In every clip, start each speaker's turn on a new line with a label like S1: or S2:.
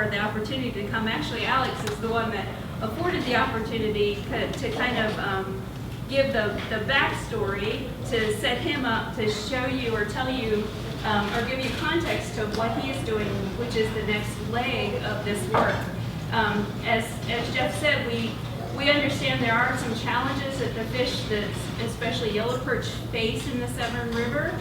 S1: offer the opportunity to come. Actually, Alex is the one that afforded the opportunity to kind of give the backstory, to set him up to show you or tell you or give you context to what he is doing, which is the next leg of this work. As Jeff said, we understand there are some challenges that the fish, that especially yellow perch, face in the Severn River.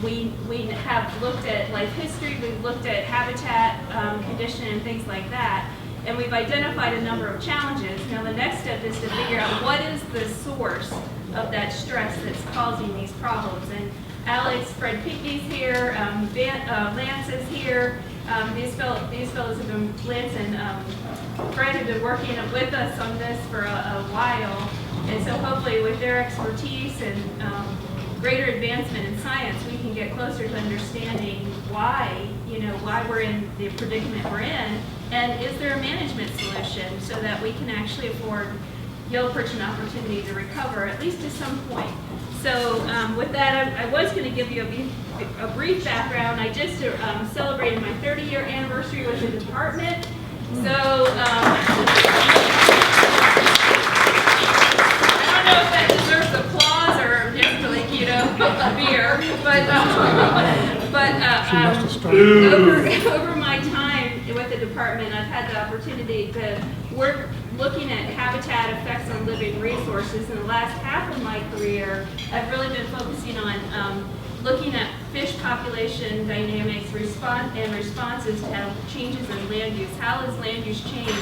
S1: We have looked at life history, we've looked at habitat condition and things like that, and we've identified a number of challenges. Now the next step is to figure out what is the source of that stress that's causing these problems. And Alex, Fred Pinckney's here, Lance is here. These fellows have been, Lance and Fred have been working with us on this for a while, and so hopefully with their expertise and greater advancement in science, we can get closer to understanding why we're in the predicament we're in, and is there a management solution so that we can actually afford yellow perch an opportunity to recover, at least to some point. So with that, I was going to give you a brief background. I just celebrated my 30-year anniversary with the department. So I don't know if that deserves applause or just like, a beer, but over my time with the department, I've had the opportunity to work looking at habitat effects on living resources. In the last half of my career, I've really been focusing on looking at fish population dynamics and responses to changes in land use. How is land use change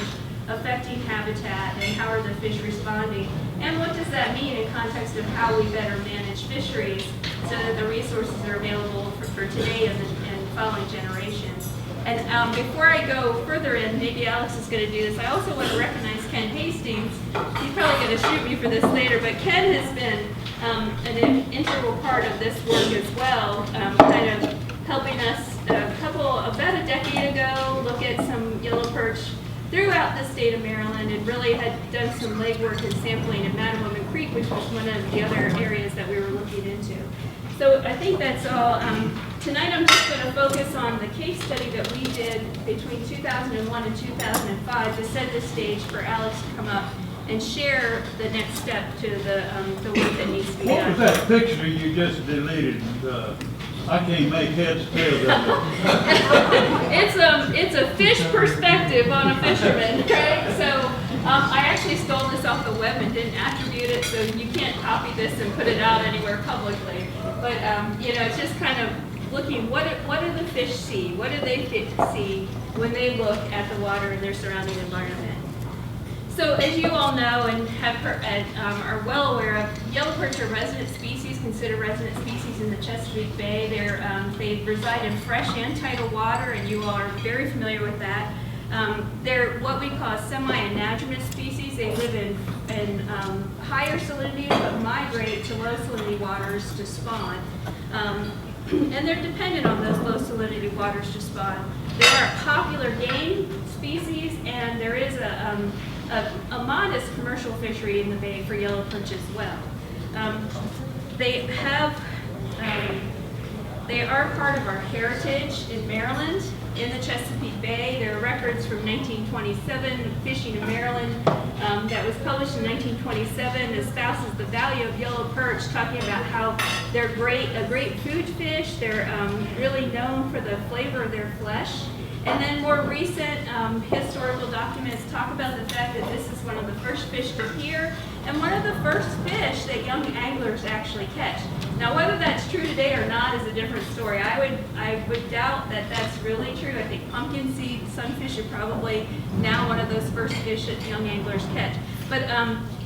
S1: affecting habitat, and how are the fish responding? And what does that mean in context of how we better manage fisheries so that the resources are available for today and following generations? And before I go further in, maybe Alex is going to do this, I also want to recognize Ken Hastings. He's probably going to shoot me for this later, but Ken has been an integral part of this work as well, kind of helping us about a decade ago look at some yellow perch throughout the state of Maryland, and really had done some legwork and sampling in Mattawoman Creek, which was one of the other areas that we were looking into. So I think that's all. Tonight I'm just going to focus on the case study that we did between 2001 and 2005 to set the stage for Alex to come up and share the next step to the work that needs to be done.
S2: What was that picture you just deleted? I can't make heads or tails of it.
S1: It's a fish perspective on a fisherman, right? So I actually stole this off the web and didn't attribute it, so you can't copy this and put it out anywhere publicly. But it's just kind of looking, what do the fish see? What do they see when they look at the water and their surrounding environment? So as you all know and have heard, are well aware of, yellow perch are resident species, considered resident species in the Chesapeake Bay. They reside in fresh and tidal water, and you all are very familiar with that. They're what we call semi-anadromous species. They live in higher salinities but migrate to low salinity waters to spawn. And they're dependent on those low salinity waters to spawn. They are a popular game species, and there is a modest commercial fishery in the bay for yellow perch as well. They are part of our heritage in Maryland. In the Chesapeake Bay, there are records from 1927, Fishing in Maryland, that was published in 1927, espouses the value of yellow perch, talking about how they're a great food fish. They're really known for the flavor of their flesh. And then more recent historical documents talk about the fact that this is one of the first fish to appear and one of the first fish that young anglers actually catch. Now, whether that's true today or not is a different story. I would doubt that that's really true. I think pumpkin seed sunfish are probably now one of those first fish that young anglers catch. But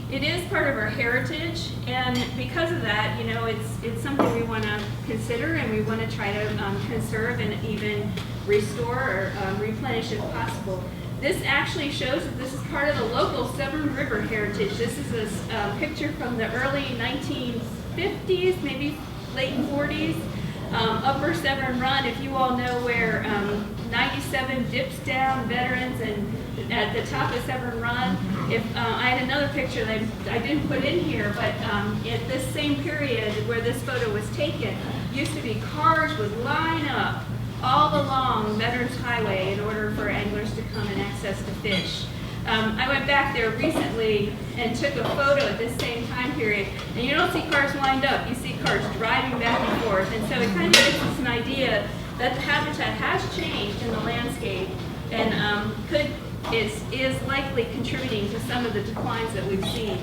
S1: it is part of our heritage, and because of that, it's something we want to consider, and we want to try to conserve and even restore or replenish if possible. This actually shows that this is part of the local Severn River heritage. This is a picture from the early 1950s, maybe late 40s. Upper Severn Run, if you all know where 97 dips down, Veterans, and at the top of Severn Run. I had another picture that I didn't put in here, but at this same period where this photo was taken, used to be cars would line up all along Veterans Highway in order for anglers to come and access the fish. I went back there recently and took a photo at this same time period, and you don't see cars lined up, you see cars driving back and forth, and so it kind of gives us an idea that the habitat has changed in the landscape and is likely contributing to some of the declines that we've seen.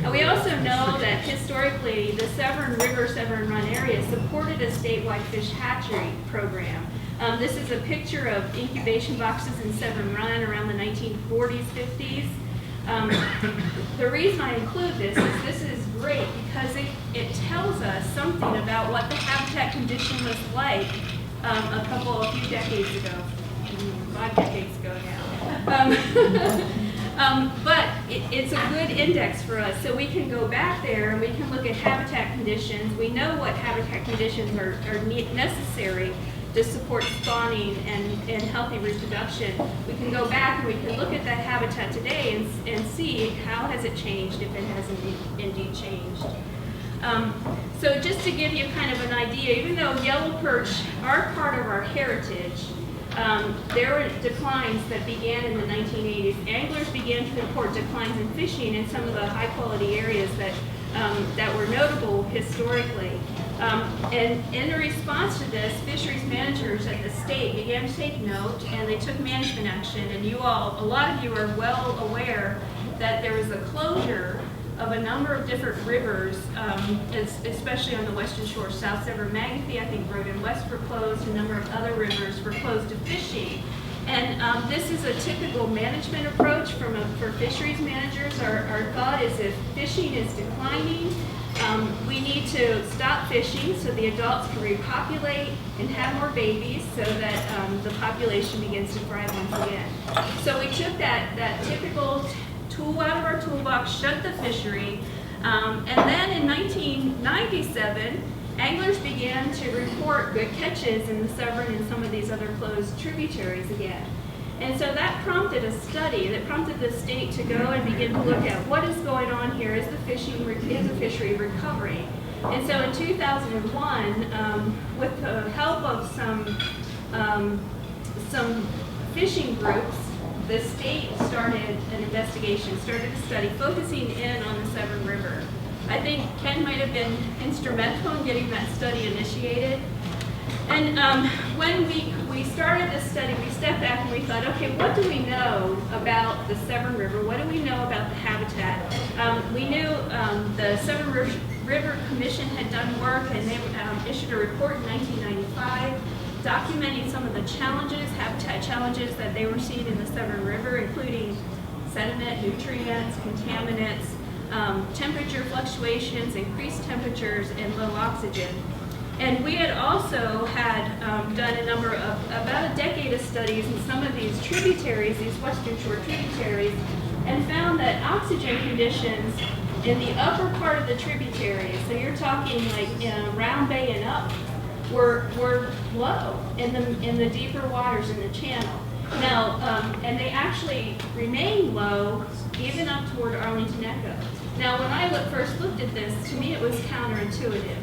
S1: And we also know that historically the Severn River, Severn Run area supported a statewide fish hatchery program. This is a picture of incubation boxes in Severn Run around the 1940s, 50s. The reason I include this is great because it tells us something about what the habitat condition was like a few decades ago, 5 decades ago now. But it's a good index for us, so we can go back there and we can look at habitat conditions. We know what habitat conditions are necessary to support spawning and healthy reproduction. We can go back and we can look at that habitat today and see how has it changed, if it has indeed changed. So just to give you kind of an idea, even though yellow perch are part of our heritage, there were declines that began in the 1980s. Anglers began to report declines in fishing in some of the high-quality areas that were notable historically. And in response to this, fisheries managers at the state began to take note, and they took management action. And a lot of you are well aware that there was a closure of a number of different rivers, especially on the western shore. South Severn McGinty, I think Road and West were closed. A number of other rivers were closed to fishing. And this is a typical management approach for fisheries managers. Our thought is if fishing is declining, we need to stop fishing so the adults can repopulate and have more babies so that the population begins to thrive once again. So we took that typical tool out of our toolbox, shut the fishery, and then in 1997, anglers began to report good catches in the Severn and some of these other closed tributaries again. And so that prompted a study that prompted the state to go and begin to look at what is going on here. Is the fishery recovering? And so in 2001, with the help of some fishing groups, the state started an investigation, started a study focusing in on the Severn River. I think Ken might have been instrumental in getting that study initiated. And when we started this study, we stepped back and we thought, okay, what do we know about the Severn River? What do we know about the habitat? We knew the Severn River Commission had done work, and they issued a report in 1995 documenting some of the challenges, habitat challenges that they were seeing in the Severn River, including sediment, nutrients, contaminants, temperature fluctuations, increased temperatures, and low oxygen. And we had also done a number of, about a decade of studies in some of these tributaries, these western shore tributaries, and found that oxygen conditions in the upper part of the tributaries, so you're talking like Round Bay and up, were low in the deeper waters in the channel. Now, and they actually remain low even up toward Arlington Echo. Now, when I first looked at this, to me it was counterintuitive,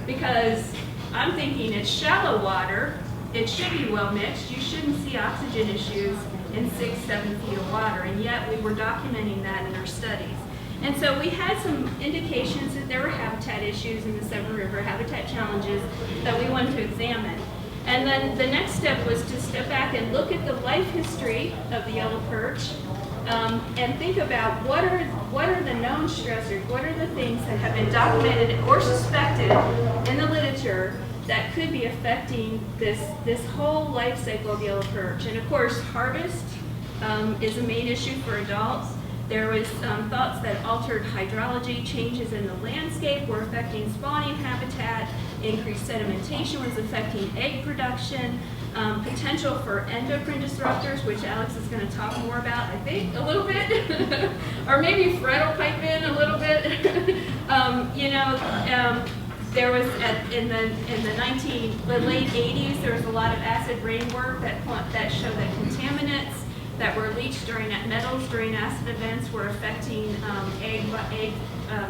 S1: because I'm thinking it's shallow water, it should be well mixed, you shouldn't see oxygen issues in 6-7 feet of water, and yet we were documenting that in our studies. And so we had some indications that there were habitat issues in the Severn River, habitat challenges that we wanted to examine. And then the next step was to step back and look at the life history of the yellow perch, and think about what are the known stressors, what are the things that have been documented or suspected in the literature that could be affecting this whole life cycle of yellow perch. And of course, harvest is a main issue for adults. There was thoughts that altered hydrology, changes in the landscape were affecting spawning habitat, increased sedimentation was affecting egg production, potential for endocrine disruptors, which Alex is going to talk more about, I think, a little bit, or maybe Fred will pipe in a little bit. There was in the late 80s, there was a lot of acid rain work that showed that contaminants that were leached metals during acid events were affecting egg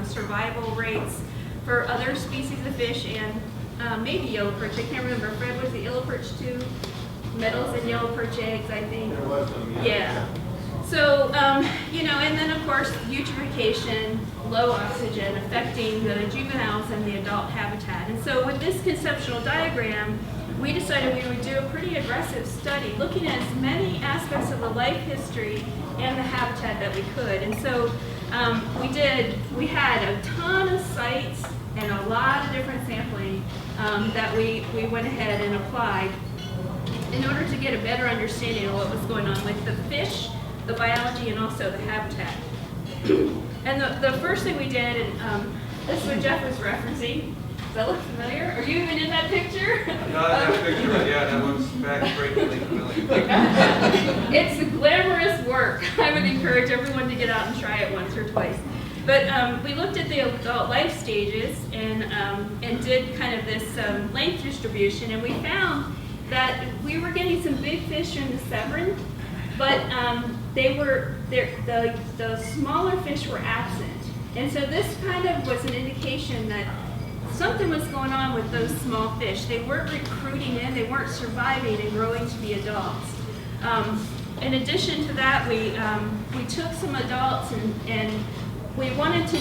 S1: survival rates for other species of fish and maybe yellow perch, I can't remember. Fred, was it yellow perch too? Metals and yellow perch eggs, I think.
S3: There was some,
S1: Yeah. So, you know, and then of course, eutrophication, low oxygen affecting the juveniles and the adult habitat. And so with this conceptual diagram, we decided we would do a pretty aggressive study, looking at as many aspects of the life history and the habitat that we could. And so we had a ton of sites and a lot of different sampling that we went ahead and applied in order to get a better understanding of what was going on with the fish, the biology, and also the habitat. And the first thing we did, and this is what Jeff was referencing. Does that look familiar? Are you even in that picture?
S4: No, that picture, yeah, that looks backbreakingly familiar.
S1: It's glamorous work. I would encourage everyone to get out and try it once or twice. But we looked at the adult life stages and did kind of this length distribution, and we found that we were getting some big fish in the Severn, but the smaller fish were absent. And so this kind of was an indication that something was going on with those small fish. They weren't recruiting in, they weren't surviving and growing to be adults. In addition to that, we took some adults and we wanted to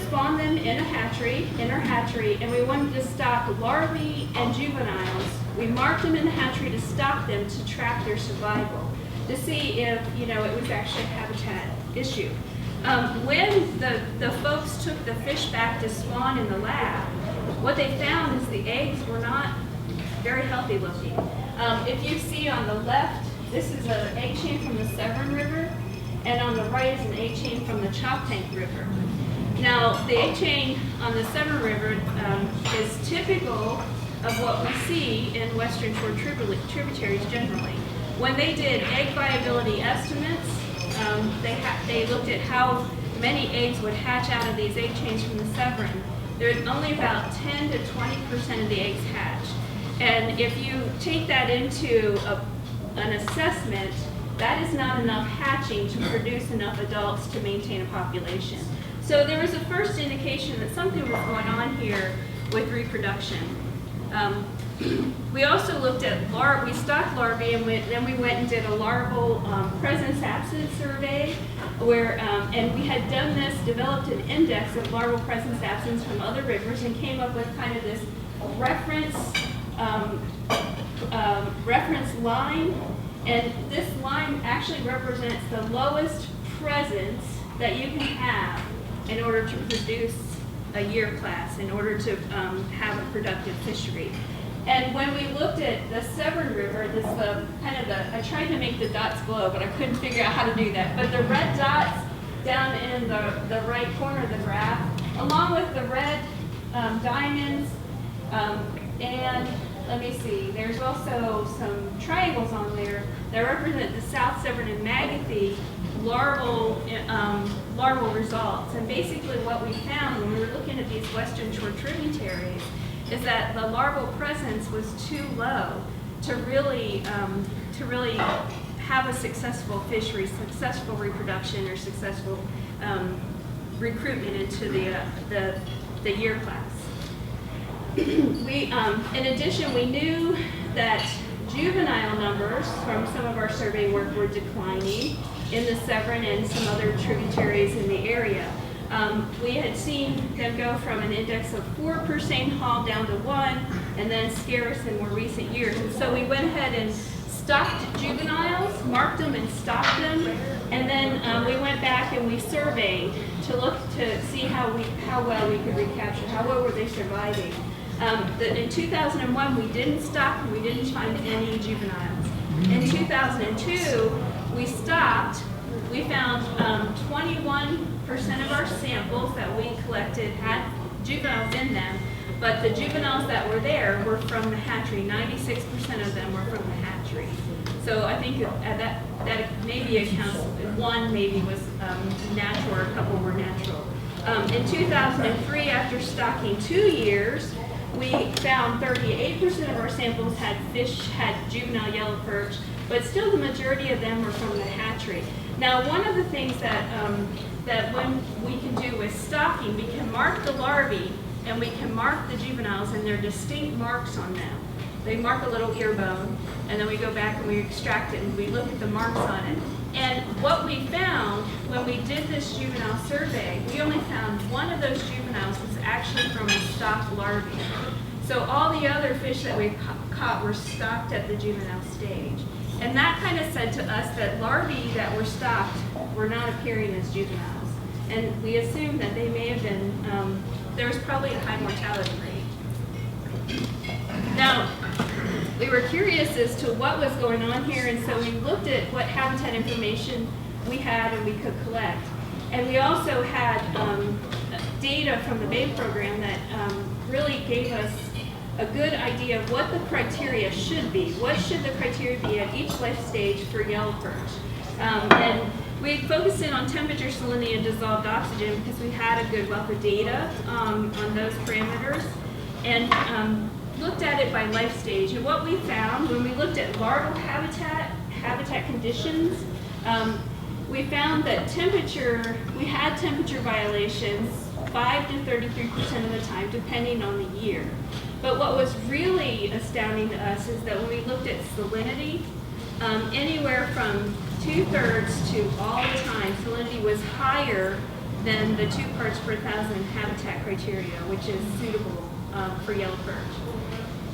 S1: spawn them in our hatchery, and we wanted to stock larvae and juveniles. We marked them in the hatchery to stock them to track their survival, to see if, you know, it was actually a habitat issue. When the folks took the fish back to spawn in the lab, what they found is the eggs were not very healthy looking. If you see on the left, this is an egg chain from the Severn River, and on the right is an egg chain from the Choptank River. Now, the egg chain on the Severn River is typical of what we see in western shore tributaries generally. When they did egg viability estimates, they looked at how many eggs would hatch out of these egg chains from the Severn. There's only about 10 to 20% of the eggs hatch. And if you take that into an assessment, that is not enough hatching to produce enough adults to maintain a population. So there was a first indication that something was going on here with reproduction. We also looked at we stocked larvae, and then we went and did a larval presence-absence survey, where and we had done this, developed an index of larval presence-absence from other rivers, and came up with kind of this reference line, and this line actually represents the lowest presence that you can have in order to produce a year class, in order to have a productive fishery. And when we looked at the Severn River, I tried to make the dots glow, but I couldn't figure out how to do that. But the red dots down in the right corner of the graph, along with the red diamonds, and let me see, there's also some triangles on there that represent the South Severn and McGinty larval results. And basically what we found when we were looking at these western shore tributaries is that the larval presence was too low to really have a successful fishery, successful reproduction, or successful recruitment into the year class. In addition, we knew that juvenile numbers from some of our survey work were declining in the Severn and some other tributaries in the area. We had seen them go from an index of 4 per seine haul down to 1, and then scarce in more recent years. And so we went ahead and stocked juveniles, marked them and stocked them, and then we went back and we surveyed to look to see how well we could recapture, how well were they surviving. In 2001, we didn't stock and we didn't find any juveniles. In 2002, we stopped. We found 21% of our samples that we collected had juveniles in them, but the juveniles that were there were from the hatchery. 96% of them were from the hatchery. So I think that maybe accounts, one maybe was natural, or a couple were natural. In 2003, after stocking 2 years, we found 38% of our samples had juvenile yellow perch, but still the majority of them were from the hatchery. Now, one of the things that when we can do with stocking, we can mark the larvae and we can mark the juveniles, and there are distinct marks on them. They mark a little ear bone, and then we go back and we extract it and we look at the marks on it. And what we found when we did this juvenile survey, we only found one of those juveniles was actually from a stocked larvae. So all the other fish that we caught were stocked at the juvenile stage. And that kind of said to us that larvae that were stocked were not appearing as juveniles. And we assumed that they may have been, there was probably a high mortality rate. Now, we were curious as to what was going on here, and so we looked at what habitat information we had and we could collect. And we also had data from the BABE program that really gave us a good idea of what the criteria should be. What should the criteria be at each life stage for yellow perch? And we focused in on temperature, salinity, and dissolved oxygen because we had a good wealth of data on those parameters. And looked at it by life stage, and what we found when we looked at larval habitat conditions, we found that we had temperature violations 5 to 33% of the time, depending on the year. But what was really astounding to us is that when we looked at salinity, anywhere from 2/3 to all the time, salinity was higher than the 2 parts per thousand habitat criteria, which is suitable for yellow perch.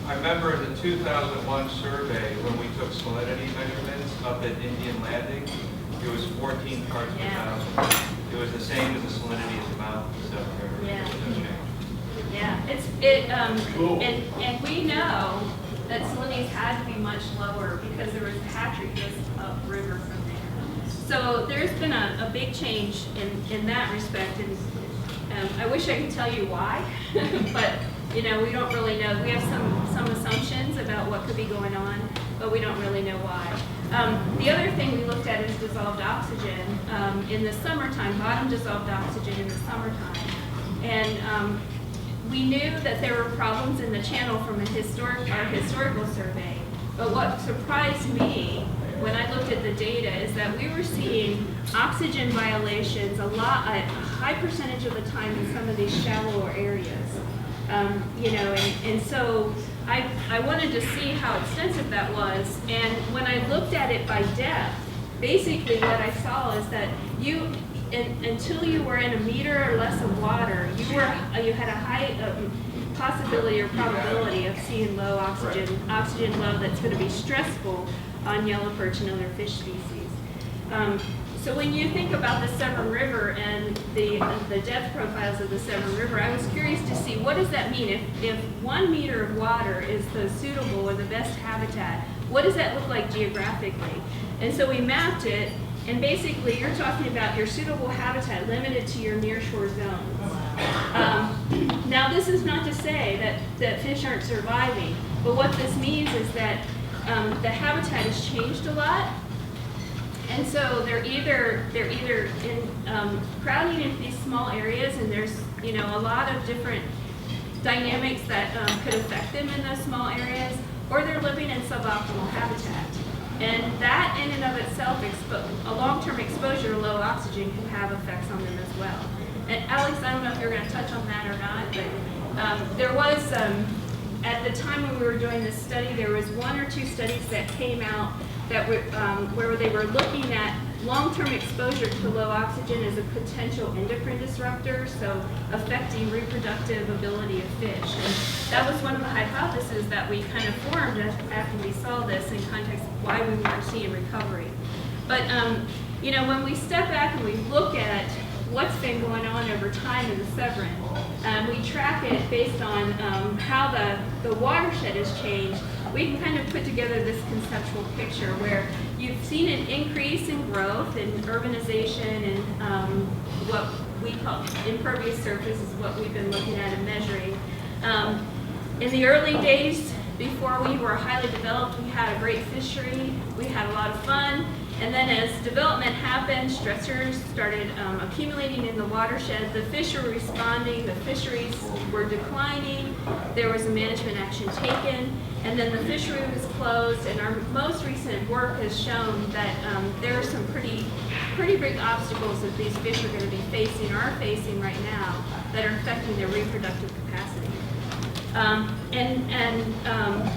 S4: I remember in the 2001 survey, when we took salinity measurements up at Indian Landing, it was 14 parts per thousand. It was the same as the salinity at the mouth of the Severn River.
S1: Yeah.
S2: Cool.
S1: And we know that salinities had to be much lower because there was hatchery just upriver from there. So there's been a big change in that respect, and I wish I could tell you why, but we don't really know. We have some assumptions about what could be going on, but we don't really know why. The other thing we looked at is dissolved oxygen in the summertime, bottom dissolved oxygen in the summertime. And we knew that there were problems in the channel from our historical survey, but what surprised me when I looked at the data is that we were seeing oxygen violations a high percentage of the time in some of these shallower areas. And so I wanted to see how extensive that was, and when I looked at it by depth, basically what I saw is that until you were in a meter or less of water, you had a high possibility or probability of seeing low oxygen low that's going to be stressful on yellow perch and other fish species. So when you think about the Severn River and the depth profiles of the Severn River, I was curious to see what does that mean? If 1 meter of water is the suitable or the best habitat, what does that look like geographically? And so we mapped it, and basically you're talking about your suitable habitat limited to your nearshore zones. Now this is not to say that fish aren't surviving, but what this means is that the habitat has changed a lot. And so they're either in crowding into these small areas, and there's a lot of different dynamics that could affect them in those small areas, or they're living in suboptimal habitat. And that in and of itself, a long-term exposure to low oxygen can have effects on them as well. And Alex, I don't know if you're going to touch on that or not, but there was, at the time when we were doing this study, there was 1 or 2 studies that came out that were, where they were looking at long-term exposure to low oxygen as a potential endocrine disruptor, so affecting reproductive ability of fish. And that was one of the hypotheses that we kind of formed after we saw this in context of why we weren't seeing recovery. But when we step back and we look at what's been going on over time in the Severn, we track it based on how the watershed has changed. We can kind of put together this conceptual picture where you've seen an increase in growth and urbanization and what we call impervious surface is what we've been looking at and measuring. In the early days, before we were highly developed, we had a great fishery, we had a lot of fun, and then as development happened, stressors started accumulating in the watershed, the fish were responding, the fisheries were declining, there was a management action taken, and then the fishery was closed, and our most recent work has shown that there are some pretty big obstacles that these fish are going to be facing, or are facing right now, that are affecting their reproductive capacity.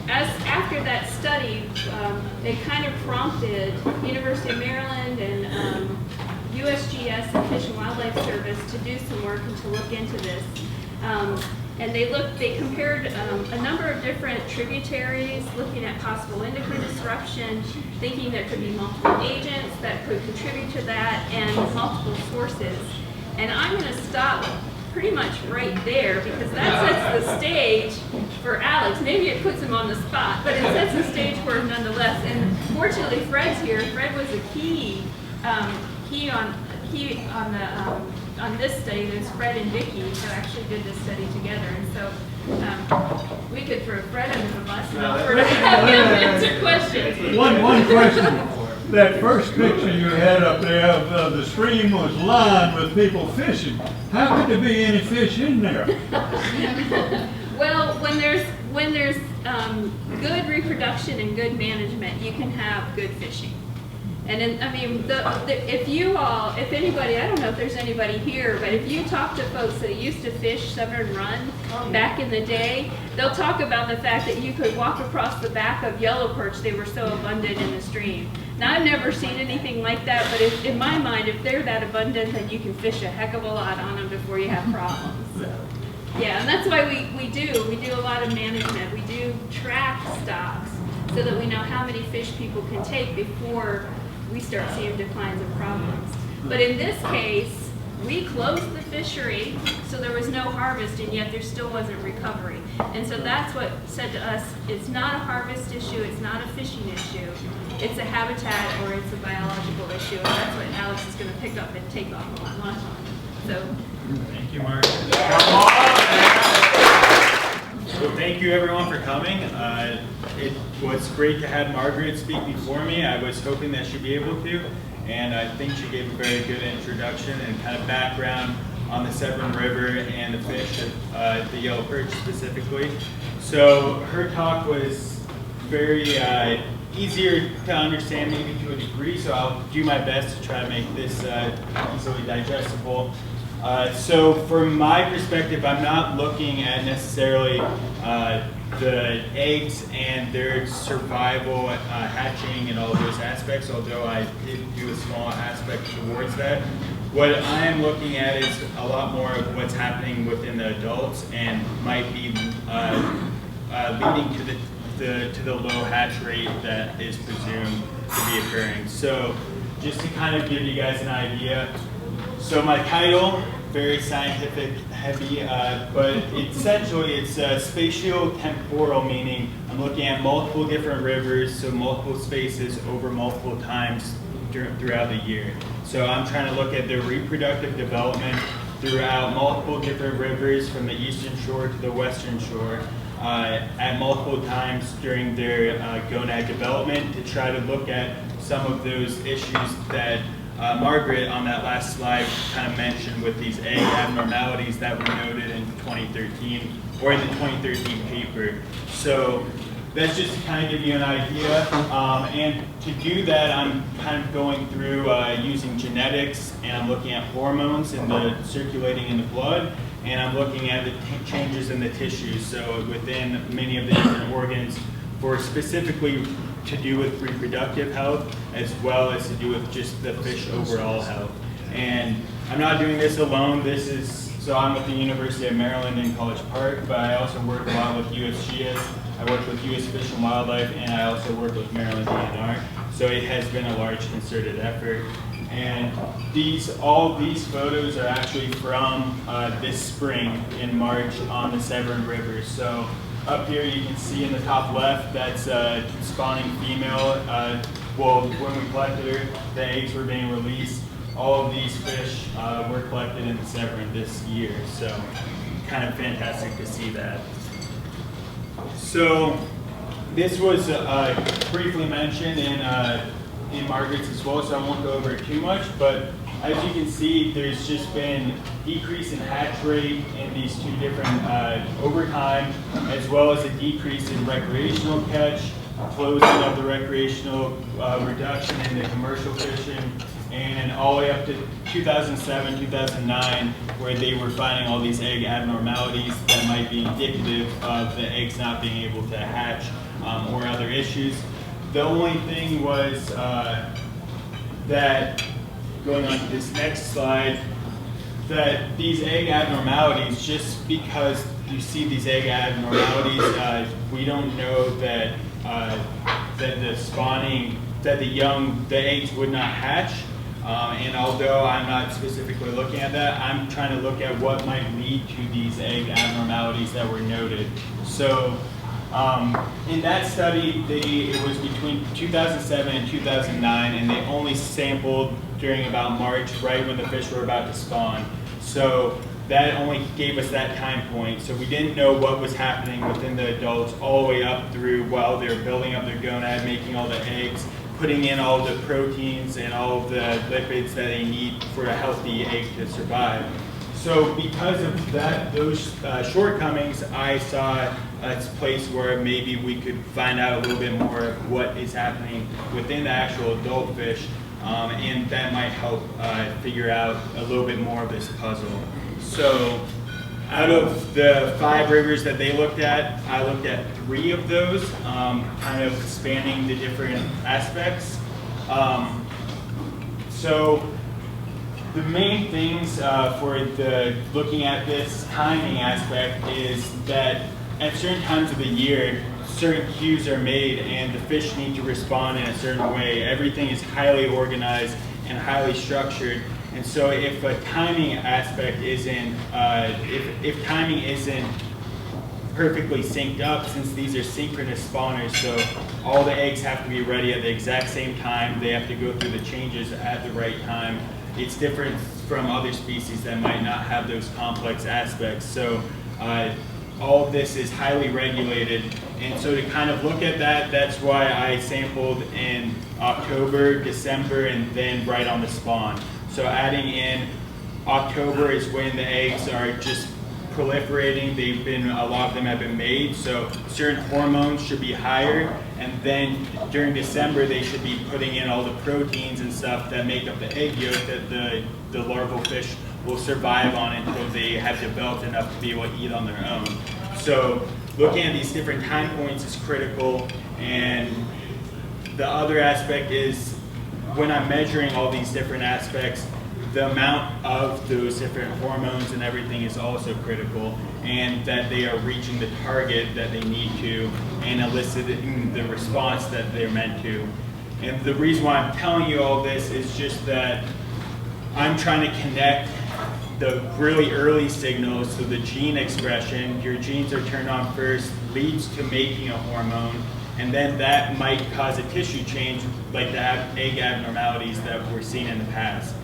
S1: As after that study, it kind of prompted University of Maryland and USGS and Fish and Wildlife Service to do some work and to look into this. And they compared a number of different tributaries, looking at possible endocrine disruption, thinking there could be multiple agents that could contribute to that, and multiple sources. And I'm going to stop pretty much right there, because that sets the stage for Alex. Maybe it puts him on the spot, but it sets the stage for him nonetheless. And fortunately, Fred's here. Fred was a key on this study. There's Fred and Vicki who actually did this study together, and so we could throw Fred under the bus and offer to have him answer questions.
S2: One question. That first picture you had up there of the stream was lined with people fishing. How could there be any fish in there?
S1: Well, when there's good reproduction and good management, you can have good fishing. And if anybody, I don't know if there's anybody here, but if you talk to folks that used to fish Severn Run back in the day, they'll talk about the fact that you could walk across the back of yellow perch. They were so abundant in the stream. Now, I've never seen anything like that, but in my mind, if they're that abundant, then you can fish a heck of a lot on them before you have problems. Yeah, and that's why we do a lot of management. We do track stocks so that we know how many fish people can take before we start seeing declines and problems. But in this case, we closed the fishery, so there was no harvest, and yet there still wasn't recovery. And so that's what said to us, it's not a harvest issue, it's not a fishing issue, it's a habitat or it's a biological issue, and that's what Alex is going to pick up and take off on lunch on. So,
S3: thank you, Margaret. So thank you everyone for coming. It was great to have Margaret speak before me. I was hoping that she'd be able to, and I think she gave a very good introduction and kind of background on the Severn River and the fish, the yellow perch specifically. So her talk was very easier to understand maybe to a degree, so I'll do my best to try to make this easily digestible. So from my perspective, I'm not looking at necessarily the eggs and their survival, hatching, and all those aspects, although I did do a small aspect towards that. What I am looking at is a lot more of what's happening within the adults and might be leading to the low hatch rate that is presumed to be occurring. So just to kind of give you guys an idea, so my title, very scientific heavy, but essentially it's spatio-temporal, meaning I'm looking at multiple different rivers, so multiple spaces over multiple times throughout the year. So I'm trying to look at their reproductive development throughout multiple different rivers from the eastern shore to the western shore at multiple times during their gonad development, to try to look at some of those issues that Margaret on that last slide kind of mentioned with these egg abnormalities that were noted in 2013, or in the 2013 paper. So that's just to kind of give you an idea. And to do that, I'm kind of going through using genetics, and I'm looking at hormones circulating in the blood, and I'm looking at the changes in the tissues, so within many of the different organs, for specifically to do with reproductive health, as well as to do with just the fish overall health. And I'm not doing this alone. So I'm with the University of Maryland in College Park, but I also work a lot with USGS. I work with US Fish and Wildlife, and I also work with Maryland DNR. So it has been a large concerted effort. And all these photos are actually from this spring in March on the Severn River. So up here you can see in the top left, that's a spawning female. When we collected her, the eggs were being released. All of these fish were collected in the Severn this year, so kind of fantastic to see that. So this was briefly mentioned in Margaret's as well, so I won't go over it too much, but as you can see, there's just been decrease in hatch rate in these two different over time, as well as a decrease in recreational catch, closing of the recreational, reduction in the commercial fishing, and all the way up to 2007, 2009, where they were finding all these egg abnormalities that might be indicative of the eggs not being able to hatch or other issues. The only thing was that, going on to this next slide, that these egg abnormalities, just because you see these egg abnormalities, we don't know that that the spawning, that the eggs would not hatch. And although I'm not specifically looking at that, I'm trying to look at what might lead to these egg abnormalities that were noted. So in that study, it was between 2007 and 2009, and they only sampled during about March, right when the fish were about to spawn. So that only gave us that time point. So we didn't know what was happening within the adults all the way up through while they were building up their gonad, making all the eggs, putting in all the proteins and all of the lipids that they need for a healthy egg to survive. So because of that, those shortcomings, I saw a place where maybe we could find out a little bit more of what is happening within the actual adult fish, and that might help figure out a little bit more of this puzzle. So out of the 5 rivers that they looked at, I looked at 3 of those, kind of spanning the different aspects. So the main things for looking at this timing aspect is that at certain times of the year, certain cues are made and the fish need to respond in a certain way. Everything is highly organized and highly structured. And so if a timing aspect isn't, if timing isn't perfectly synced up, since these are synchronous spawners, so all the eggs have to be ready at the exact same time, they have to go through the changes at the right time. It's different from other species that might not have those complex aspects. So all of this is highly regulated. And so to kind of look at that, that's why I sampled in October, December, and then right on the spawn. So adding in October is when the eggs are just proliferating. A lot of them have been made, so certain hormones should be higher, and then during December they should be putting in all the proteins and stuff that make up the egg yolk that the larval fish will survive on until they have developed enough to be able to eat on their own. So looking at these different time points is critical, and the other aspect is when I'm measuring all these different aspects, the amount of those different hormones and everything is also critical, and that they are reaching the target that they need to and eliciting the response that they're meant to. And the reason why I'm telling you all this is just that I'm trying to connect the really early signals, so the gene expression, your genes are turned on first, leads to making a hormone, and then that might cause a tissue change like the egg abnormalities that we're seeing in the past.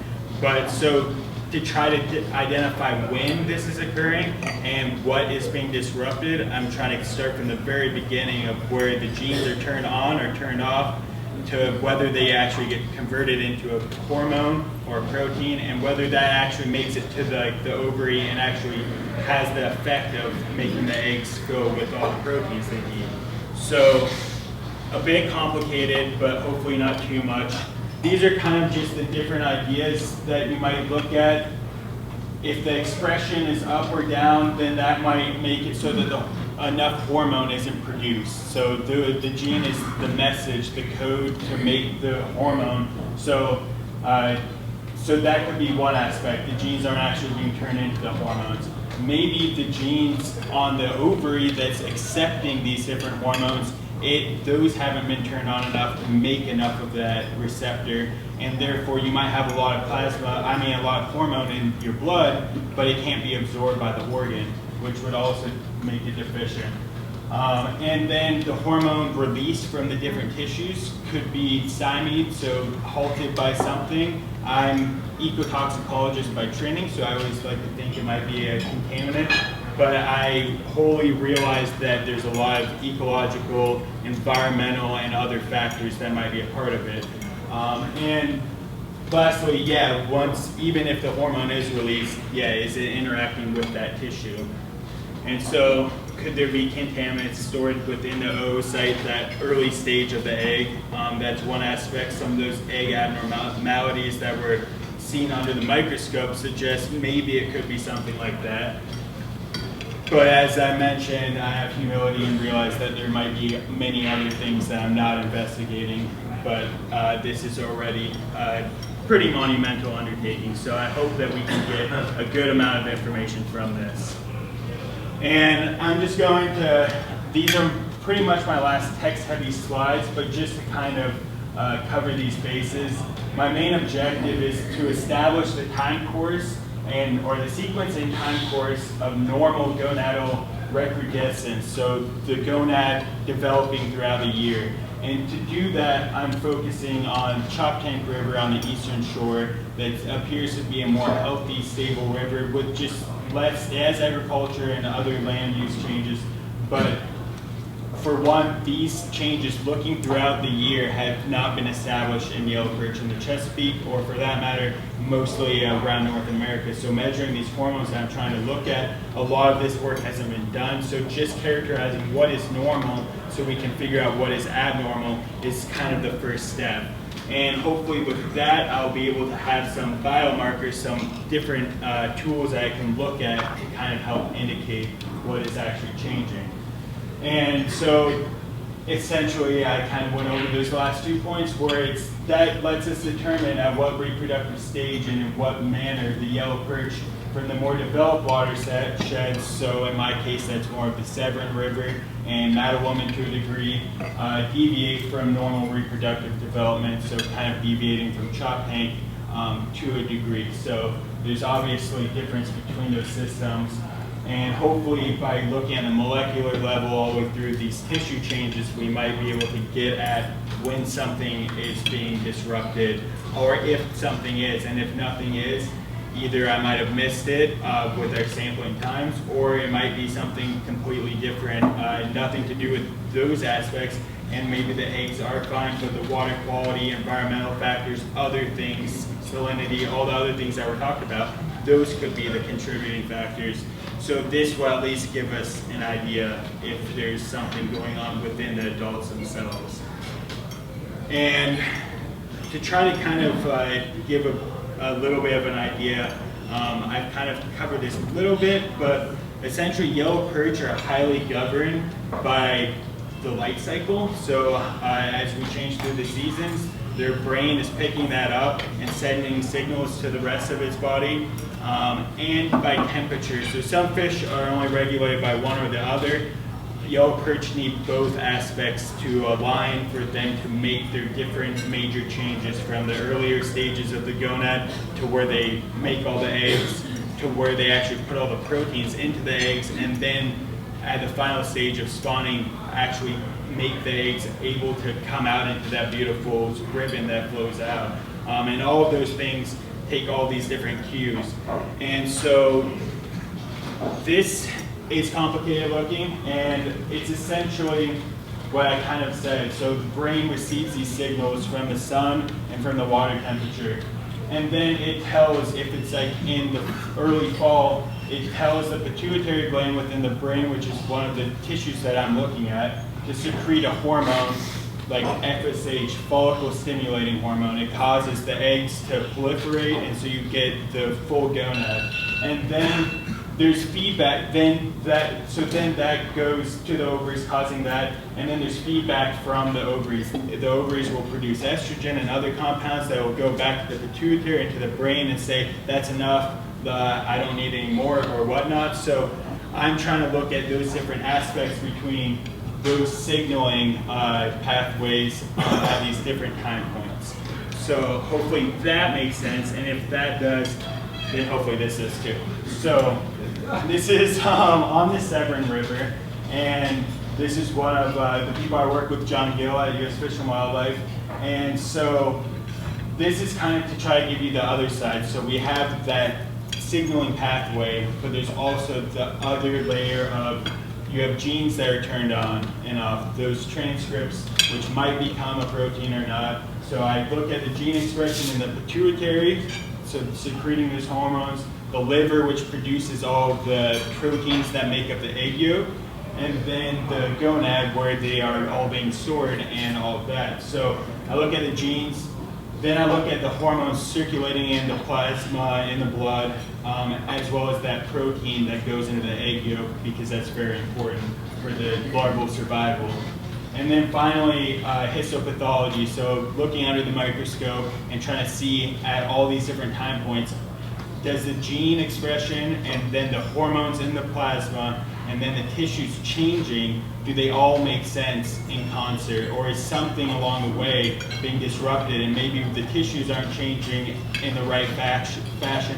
S3: But so to try to identify when this is occurring and what is being disrupted, I'm trying to start from the very beginning of where the genes are turned on or turned off to whether they actually get converted into a hormone or a protein, and whether that actually makes it to the ovary and actually has the effect of making the eggs go with all the proteins they need. So a bit complicated, but hopefully not too much. These are kind of just the different ideas that you might look at. If the expression is up or down, then that might make it so that enough hormone isn't produced. So the gene is the message, the code to make the hormone. So so that could be one aspect. The genes aren't actually being turned into the hormones. Maybe the genes on the ovary that's accepting these different hormones, those haven't been turned on enough to make enough of that receptor, and therefore you might have a lot of a lot of hormone in your blood, but it can't be absorbed by the organ, which would also make it deficient. And then the hormone release from the different tissues could be stymied, so halted by something. I'm ecotoxicologist by training, so I always like to think it might be a contaminant. but I wholly realized that there's a lot of ecological, environmental, and other factors that might be a part of it. And lastly, yeah, even if the hormone is released, yeah, is it interacting with that tissue? And so, could there be contaminants stored within the oocyte, that early stage of the egg? That's one aspect. Some of those egg abnormalities that were seen under the microscope suggest maybe it could be something like that. But as I mentioned, I have humility and realize that there might be many other things that I'm not investigating, but this is already a pretty monumental undertaking, so I hope that we can get a good amount of information from this. And I'm just going to, these are pretty much my last text-heavy slides, but just to kind of cover these bases. My main objective is to establish the time course or the sequence and time course of normal gonadal recrudescence, so the gonad developing throughout the year. And to do that, I'm focusing on Choptank River on the eastern shore that appears to be a more healthy, stable river with just less as agriculture and other land use changes. But for one, these changes looking throughout the year have not been established in Yellow Perch in the Chesapeake, or for that matter, mostly around North America. So measuring these hormones that I'm trying to look at, a lot of this work hasn't been done. So just characterizing what is normal so we can figure out what is abnormal is kind of the first step. And hopefully with that, I'll be able to have some biomarkers, some different tools that I can look at to kind of help indicate what is actually changing. And so essentially I kind of went over those last 2 points where that lets us determine at what reproductive stage and in what manner the yellow perch from the more developed watershed sheds. So in my case, that's more of the Severn River and Mattawoman to a degree, deviate from normal reproductive development, so kind of deviating from Choptank to a degree. So there's obviously a difference between those systems. And hopefully by looking at the molecular level all the way through these tissue changes, we might be able to get at when something is being disrupted, or if something is, and if nothing is, either I might have missed it with our sampling times, or it might be something completely different, nothing to do with those aspects, and maybe the eggs are fine, but the water quality, environmental factors, other things, salinity, all the other things that were talked about, those could be the contributing factors. So this will at least give us an idea if there's something going on within the adults themselves. And to try to kind of give a little bit of an idea, I've kind of covered this a little bit, but essentially yellow perch are highly governed by the light cycle. So as we change through the seasons, their brain is picking that up and sending signals to the rest of its body, and by temperature. So some fish are only regulated by one or the other. Yellow perch need both aspects to align for them to make their different major changes from the earlier stages of the gonad to where they make all the eggs, to where they actually put all the proteins into the eggs, and then at the final stage of spawning actually make the eggs able to come out into that beautiful ribbon that flows out. And all of those things take all these different cues. And so this is complicated looking, and it's essentially what I kind of said. So the brain receives these signals from the sun and from the water temperature. And then it tells, if it's like in the early fall, it tells the pituitary gland within the brain, which is one of the tissues that I'm looking at, to secrete a hormone like FSH, follicle stimulating hormone. It causes the eggs to proliferate, and so you get the full gonad. And then there's feedback, then that goes to the ovaries, causing that, and then there's feedback from the ovaries. The ovaries will produce estrogen and other compounds that will go back to the pituitary and to the brain and say, that's enough, I don't need any more, or whatnot. So I'm trying to look at those different aspects between those signaling pathways at these different time points. So hopefully that makes sense, and if that does, then hopefully this does too. So this is on the Severn River, and this is one of the people I work with, John Gill at U.S. Fish and Wildlife. And so this is kind of to try to give you the other side. So we have that signaling pathway, but there's also the other layer of you have genes that are turned on and off, those transcripts which might become a protein or not. So I look at the gene expression in the pituitary, so secreting those hormones, the liver, which produces all of the proteins that make up the egg yolk, and then the gonad, where they are all being stored and all of that. So I look at the genes, then I look at the hormones circulating in the plasma, in the blood, as well as that protein that goes into the egg yolk, because that's very important for the larval survival. And then finally, histopathology, so looking under the microscope and trying to see at all these different time points, does the gene expression and then the hormones in the plasma and then the tissues changing, do they all make sense in concert? Or is something along the way being disrupted and maybe the tissues aren't changing in the right fashion,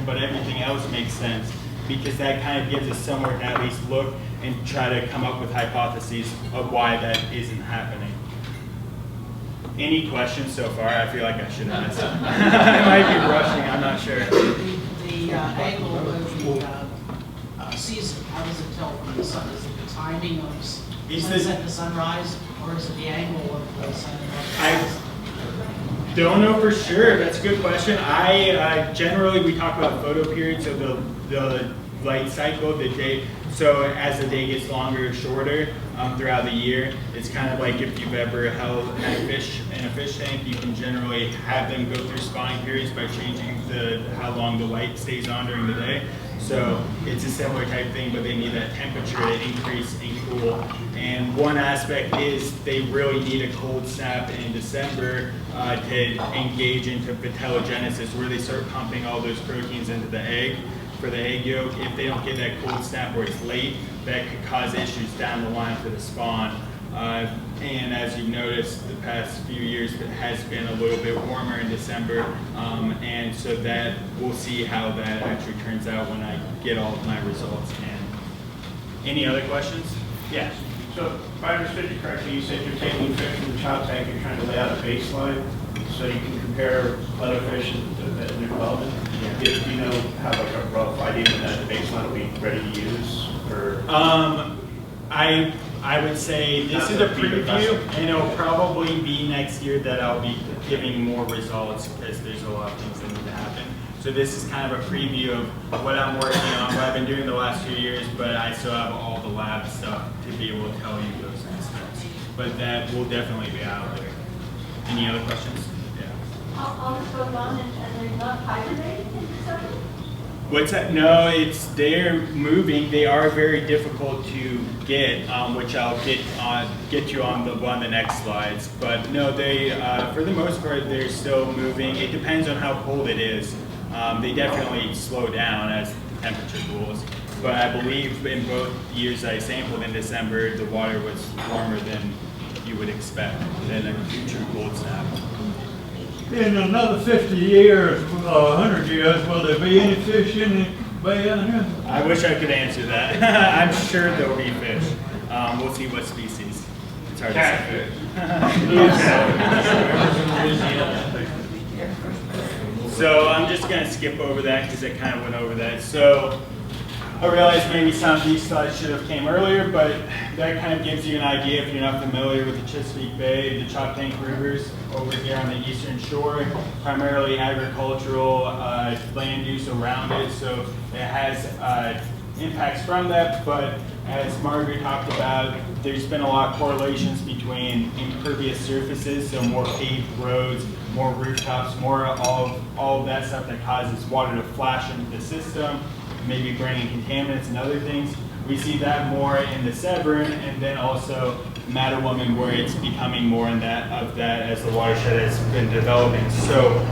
S3: but everything else makes sense? Because that kind of gives us somewhere to at least look and try to come up with hypotheses of why that isn't happening. Any questions so far? I feel like I should ask. I might be rushing, I'm not sure.
S5: The angle of the season, how does it tell from the sun? Is it the timing of sunset to sunrise, or is it the angle of the sun?
S3: I don't know for sure. That's a good question. Generally we talk about photo periods, so the light cycle, the day. So as the day gets longer or shorter throughout the year, it's kind of like if you've ever held a fish in a fish tank, you can generally have them go through spawning periods by changing how long the light stays on during the day. So it's a similar type thing, but they need that temperature to increase and cool. And one aspect is they really need a cold snap in December to engage into patelogenesis, where they start pumping all those proteins into the egg for the egg yolk. If they don't get that cold snap or it's late, that could cause issues down the line for the spawn. And as you've noticed, the past few years it has been a little bit warmer in December, and so that we'll see how that actually turns out when I get all of my results in. Any other questions? Yeah.
S6: So if I understood you correctly, you said you're taking fish from the chop tank and trying to lay out a baseline so you can compare leatherfish and their development. Yeah. Do you know, have like a rough idea when that baseline will be ready to use? Or
S3: I would say this is a preview, and it'll probably be next year that I'll be giving more results, because there's a lot of things that need to happen. So this is kind of a preview of what I'm working on, what I've been doing the last few years, but I still have all the lab stuff to be able to tell you those aspects. But that will definitely be out there. Any other questions? Yeah.
S7: All this goes on and they're not hibernating in December?
S3: What's that? No, they're moving. They are very difficult to get, which I'll get you on the next slides. But no, they for the most part they're still moving. It depends on how cold it is. They definitely slow down as the temperature cools. But I believe in both years I sampled in December, the water was warmer than you would expect than a true cold snap.
S2: In another 50 years, 100 years, will there be any fish in the bay out here?
S3: I wish I could answer that. I'm sure there will be fish. We'll see what species. It's hard to say. So I'm just going to skip over that because I kind of went over that. So I realize maybe some of these slides should have came earlier, but that kind of gives you an idea if you're not familiar with the Chesapeake Bay, the Chop Tank Rivers over here on the eastern shore, primarily agricultural land use around it, so it has impacts from that, but as Margaret talked about, there's been a lot of correlations between impervious surfaces, so more paved roads, more rooftops, more all of that stuff that causes water to flash into the system, maybe bringing contaminants and other things. We see that more in the Severn, and then also Mattawoman, where it's becoming more of that as the watershed has been developing. So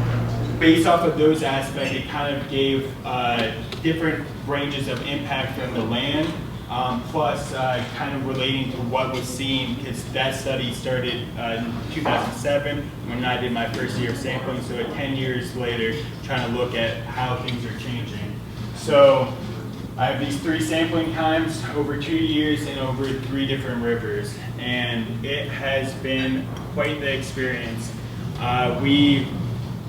S3: based off of those aspects, it kind of gave different ranges of impact from the land, plus kind of relating to what was seen, because that study started in 2007 when I did my first year of sampling, so 10 years later, trying to look at how things are changing. So I have these 3 sampling times over 2 years and over 3 different rivers, and it has been quite the experience.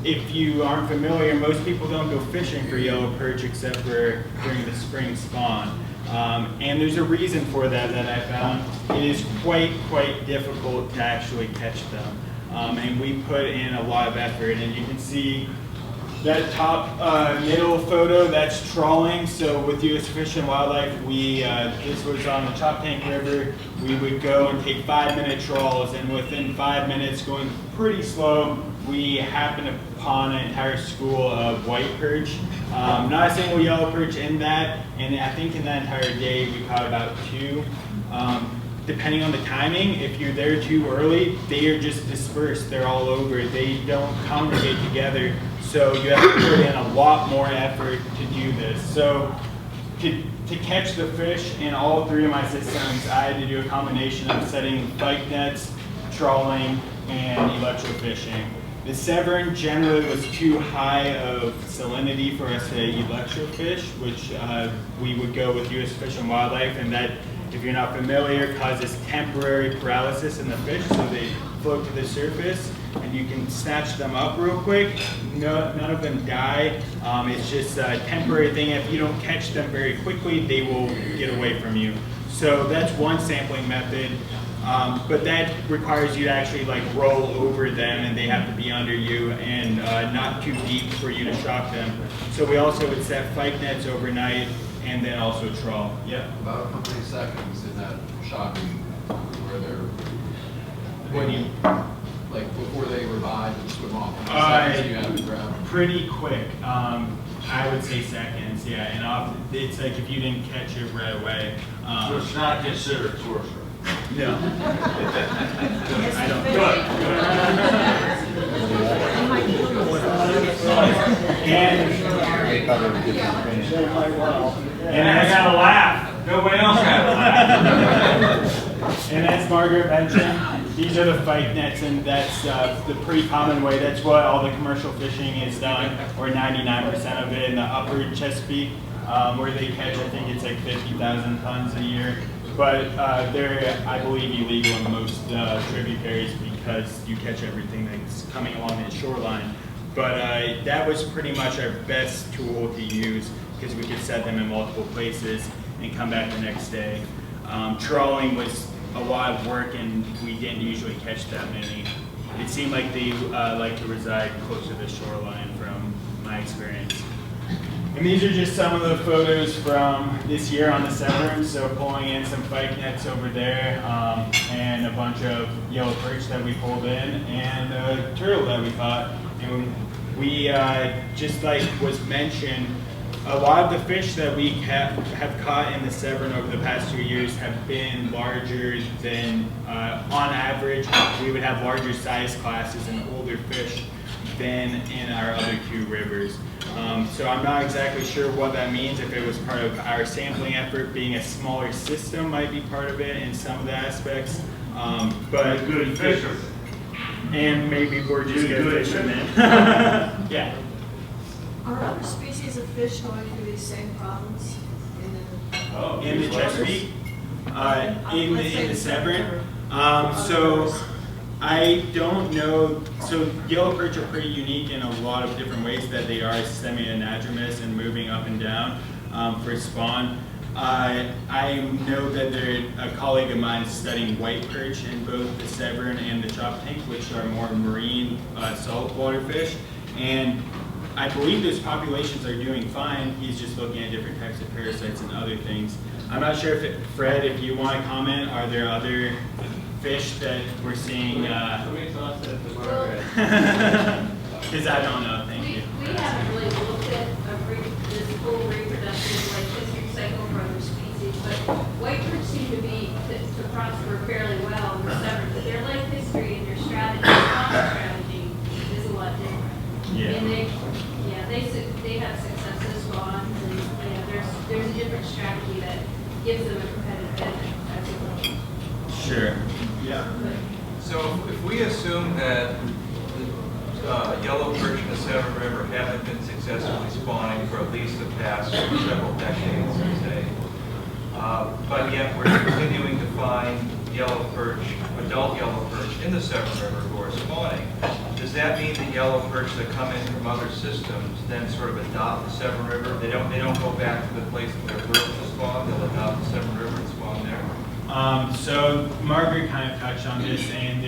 S3: if you aren't familiar, most people don't go fishing for yellow perch except for during the spring spawn. And there's a reason for that I found. It is quite difficult to actually catch them. And we put in a lot of effort, and you can see that top middle photo, that's trawling. So with U.S. Fish and Wildlife, this was on the Choptank River. We would go and take 5-minute trawls, and within 5 minutes, going pretty slow, we happened upon an entire school of white perch. Not a single yellow perch in that, and I think in that entire day we caught about 2. Depending on the timing, if you're there too early, they are just dispersed. They're all over. They don't congregate together. So you have to put in a lot more effort to do this. So to catch the fish in all 3 of my systems, I had to do a combination of setting bite nets, trawling, and electrofishing. The Severn generally was too high of salinity for us to electrofish, which we would go with U.S. Fish and Wildlife, and that, if you're not familiar, causes temporary paralysis in the fish, so they float to the surface, and you can snatch them up real quick. None of them die. It's just a temporary thing. If you don't catch them very quickly, they will get away from you. So that's one sampling method, but that requires you to actually like roll over them, and they have to be under you and not too deep for you to shock them. So we also would set fight nets overnight, and then also trawl. Yeah.
S8: About how many seconds in that shocking where they're,
S3: When you,
S8: like before they revive and swim off, how many seconds do you have to grab them?
S3: pretty quick. I would say seconds, yeah. And often, it's like if you didn't catch it right away.
S9: So it's not considered torture.
S3: No. I don't. And I gotta laugh. Nobody else gotta laugh. And as Margaret mentioned, these are the fight nets, and that's the pretty common way. That's what all the commercial fishing is done, or 99% of it in the upper Chesapeake, where they catch, I think it's like 50,000 tons a year. But they're, I believe, illegal in most tributaries because you catch everything that's coming along the shoreline. But that was pretty much our best tool to use because we could set them in multiple places and come back the next day. Trawling was a lot of work, and we didn't usually catch that many. It seemed like they like to reside close to the shoreline from my experience. And these are just some of the photos from this year on the Severn. So pulling in some fight nets over there, and a bunch of yellow perch that we pulled in, and a turtle that we caught. And we, just like was mentioned, a lot of the fish that we have caught in the Severn over the past 2 years have been larger than, on average, we would have larger size classes and older fish than in our other 2 rivers. So I'm not exactly sure what that means. If it was part of our sampling effort, being a smaller system might be part of it in some of the aspects. But
S9: Good fishermen.
S3: and maybe we're just good fishermen. Yeah.
S7: Are other species of fish going through these same problems
S3: In the Chesapeake, in the Severn. So I don't know. So yellow perch are pretty unique in a lot of different ways that they are semi-anadromous and moving up and down for spawn. I know that a colleague of mine is studying white perch in both the Severn and the Choptank, which are more marine saltwater fish, and I believe those populations are doing fine. He's just looking at different types of parasites and other things. I'm not sure Fred, if you want to comment, are there other fish that we're seeing? Because I don't know, thank you.
S1: We haven't really looked at this full reproduction like history cycle for other species, but white perch seem to prosper fairly well in the Severn, but their life history and their strategy, strategy is a lot different.
S3: Yeah.
S1: And they have successes spawns, and there's a different strategy that gives them a competitive edge as well.
S3: Sure. Yeah.
S4: So if we assume that the yellow perch in the Severn River haven't been successfully spawning for at least the past several decades, let's say, but yet we're continuing to find yellow perch, adult yellow perch in the Severn River who are spawning, does that mean the yellow perch that come in from other systems then sort of adopt the Severn River? They don't go back to the place where they're built to spawn. They'll adopt the Severn River and spawn there.
S3: So Margaret kind of touched on this, and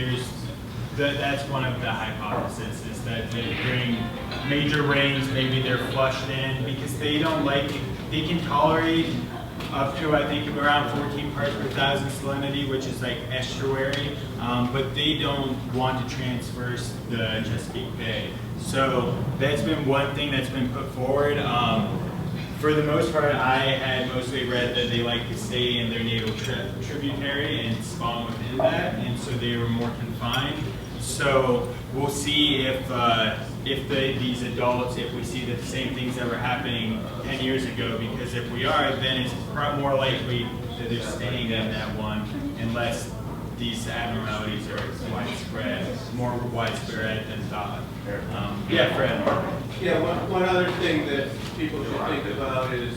S3: that's one of the hypotheses, is that during major rains, maybe they're flushed in because they can tolerate up to, I think, around 14 parts per thousand salinity, which is like estuary, but they don't want to transverse the Chesapeake Bay. So that's been one thing that's been put forward. For the most part, I had mostly read that they like to stay in their natal tributary and spawn within that, and so they were more confined. So we'll see if these adults, if we see the same things that were happening 10 years ago, because if we are, then it's more likely that they're staying in that one, unless these abnormalities are more widespread than thought. Yeah, Fred.
S10: Yeah, one other thing that people should think about is,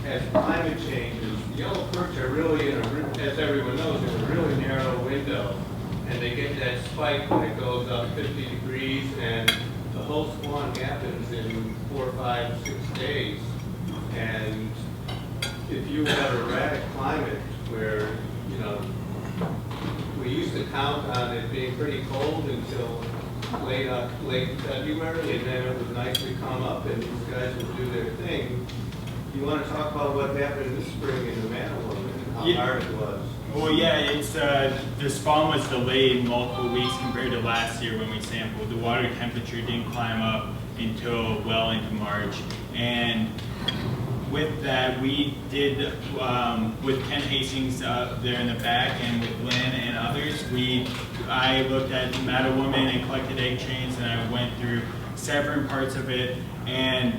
S10: as climate changes, yellow perch are really, as everyone knows, in a really narrow window. And they get that spike when it goes up 50 degrees, and the whole spawn happens in 4, 5, 6 days. And if you have erratic climate where, we used to count on it being pretty cold until late February, and then it would nicely come up and these guys would do their thing. You want to talk about what happened this spring in the Manitowoc and how hard it was?
S3: Well, yeah, it's the spawn was delayed multiple weeks compared to last year when we sampled. The water temperature didn't climb up until well into March, and with that, we did with Ken Hastings there in the back, and with Lynn and others. I looked at Mattawoman and collected egg chains, and I went through Severn parts of it. And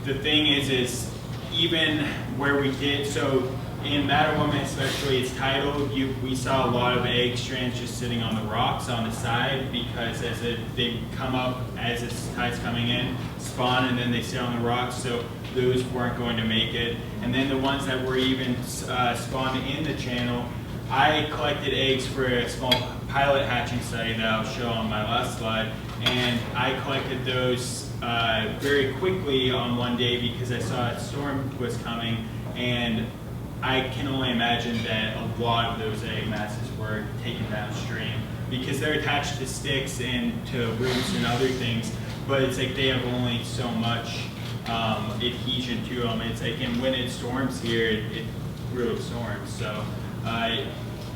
S3: the thing is even where we did so. In Mattawoman especially, it's tidal. We saw a lot of egg strands just sitting on the rocks on the side because they come up as the tide's coming in, spawn, and then they sit on the rocks, so those weren't going to make it. And then the ones that were even spawned in the channel, I collected eggs for a small pilot hatching study that I'll show on my last slide, and I collected those very quickly on one day because I saw a storm was coming, and I can only imagine that a lot of those egg masses were taken downstream because they're attached to sticks and to roots and other things, but it's like they have only so much adhesion to them. It's like, and when it storms here, it really storms. So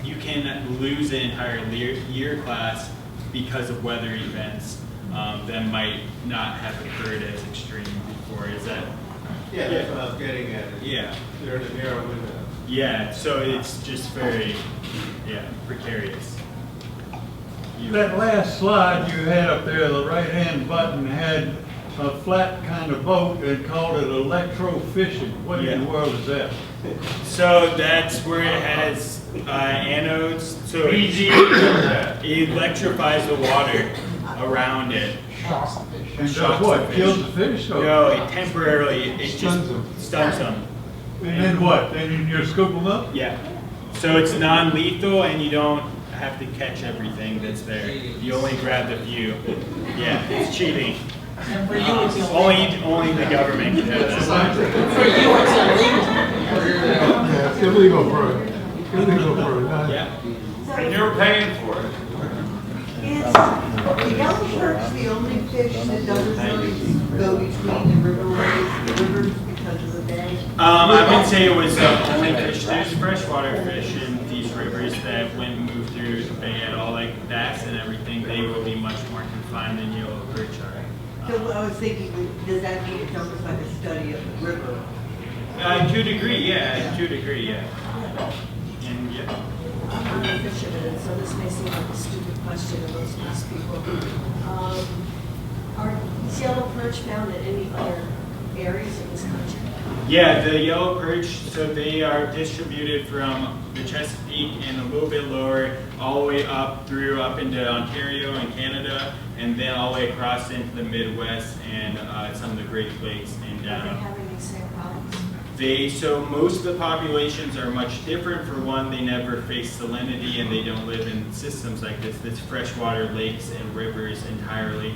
S3: you can lose an entire year class because of weather events that might not have occurred as extreme before. Is that?
S10: Yeah, that's what I was getting at.
S3: Yeah.
S10: They're in a narrow window.
S3: Yeah, so it's just very, precarious.
S2: That last slide you had up there, the right-hand button had a flat kind of boat and called it electrofishing. What in the world is that?
S3: So that's where it has anodes, so it electrifies the water around it.
S2: And does what? Kills the fish? Or?
S3: No, it temporarily, it just stuns them.
S2: And then what? Then you scoop them up?
S3: Yeah. So it's non-lethal, and you don't have to catch everything that's there. You only grab the few. Yeah, it's cheating.
S5: And for you, it's illegal.
S3: Only the government can do that.
S5: For you, it's illegal.
S2: Illegal for it. Illegal for it.
S3: Yeah.
S9: And you're paying for it.
S11: Is the yellow perch the only fish that doesn't really go between the rivers because of the bay?
S3: I would say it was the only fish. There's freshwater fish in these rivers that wouldn't move through the bay at all, like bass and everything. They will be much more confined than yellow perch are.
S11: So I was thinking, does that mean it's almost like a study of the river?
S3: To a degree, yeah. To a degree, yeah. And yeah.
S7: I'm not a fisherman, and so this may seem like a stupid question to most of these people. Are these yellow perch found in any other areas of this country?
S3: Yeah, the yellow perch, so they are distributed from the Chesapeake and a little bit lower, all the way up into Ontario and Canada, and then all the way across into the Midwest and some of the Great Lakes and
S7: Are they
S3: down.
S7: having these same problems?
S3: So most of the populations are much different. For one, they never face salinity and they don't live in systems like this. It's freshwater lakes and rivers entirely.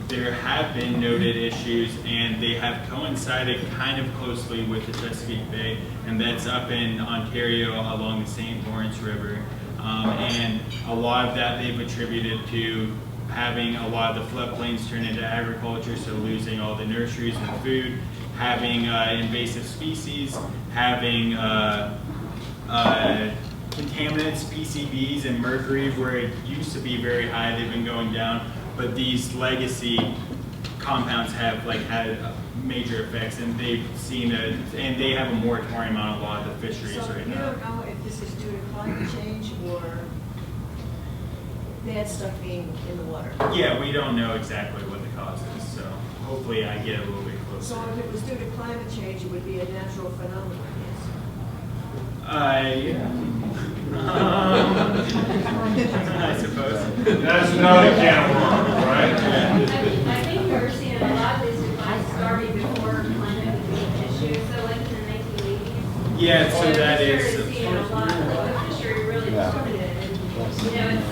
S3: There have been noted issues, and they have coincided kind of closely with the Chesapeake Bay, and that's up in Ontario along the St. Lawrence River. And a lot of that they've attributed to having a lot of the floodplains turn into agriculture, so losing all the nurseries and food, having invasive species, having contaminants, PCBs, and mercury, where it used to be very high, they've been going down, but these legacy compounds have had major effects, and they've seen and they have a moratorium on a lot of the fisheries right now.
S7: So you don't know if this is due to climate change or bad stuff being in the water?
S3: Yeah, we don't know exactly what the cause is, so hopefully I get a little bit closer.
S7: So if it was due to climate change, it would be a natural phenomenon,
S3: I suppose.
S9: That's another can of worms, right?
S1: I think we were seeing a lot of these declines starting before climate became an issue, so like in the 1980s.
S3: Yeah, so that
S1: we
S3: is.
S1: started seeing a lot of the fishery really plummeted. And,